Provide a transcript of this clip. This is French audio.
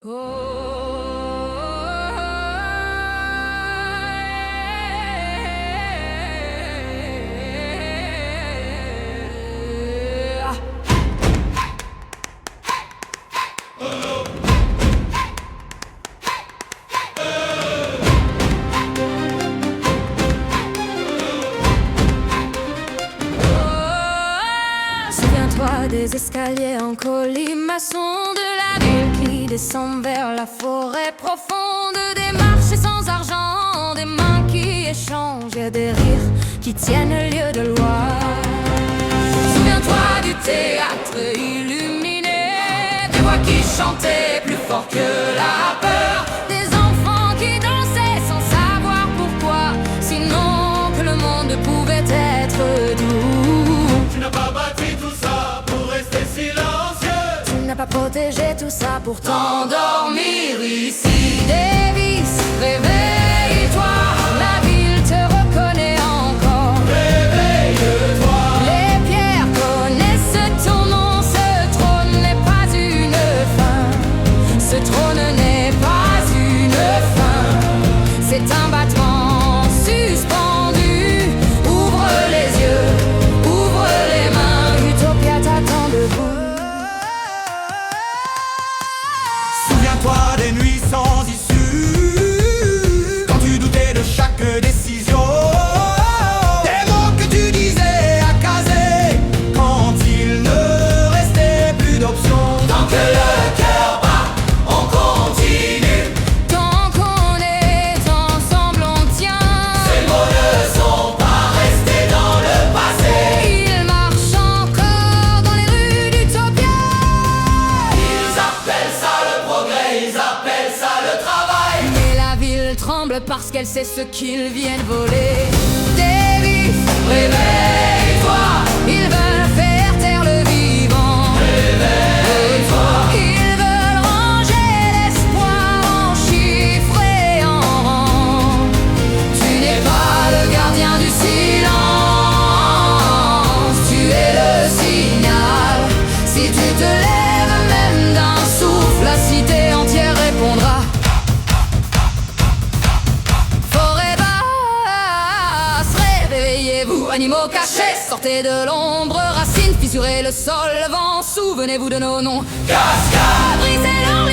Souviens-toi des escaliers en colimaçon, de la ville qui descend vers la forêt profonde, des marchés sans argent, des mains qui échangent, et des rires qui tiennent lieu de loi. Souviens-toi du théâtre illuminé, des voix qui chantaient plus fort que la peur, des enfants qui dansaient sans savoir pourquoi, sinon que le monde pouvait être doux. Tu n'as pas bâti tout ça pour rester silencieux. Tu n'as pas protégé tout ça pour t'endormir ici. Davis, réveille-toi, la ville te reconnaît encore. Réveille-toi. Les pierres connaissent ton nom, ce trône n'est pas une fin. Ce trône n'est pas une fin. C'est un battement suspendu. Ouvre les yeux, ouvre les mains, Utopia t'attend debout. Souviens-toi des nuits sans issue, quand tu doutais de chaque décision, des mots que tu disais à caser, quand il ne restait plus d'options. Tant que le cœur bat, on continue. Tant qu'on est ensemble, on tient. Ces mots ne sont pas restés dans le passé. Ils marchent encore dans les rues d'Utopia. Ils appellent ça le progrès, ils appellent ça le travail. Mais la ville tremble parce qu'elle sait ce qu'ils viennent voler. Davis, réveille-toi, ils veulent faire taire le vivant. Réveille-toi. Ils veulent ranger l'espoir en chiffres et en rang. Tu n'es pas le gardien du silence, tu es le signal. Si tu te lèves même d'un souffle, la cité entière répondra. Forêt basse, réveillez-vous, animaux cachés, sortez de l'ombre, racines fissurez le sol, vent, souvenez-vous de nos noms. Cascade. Brisez l'ombre.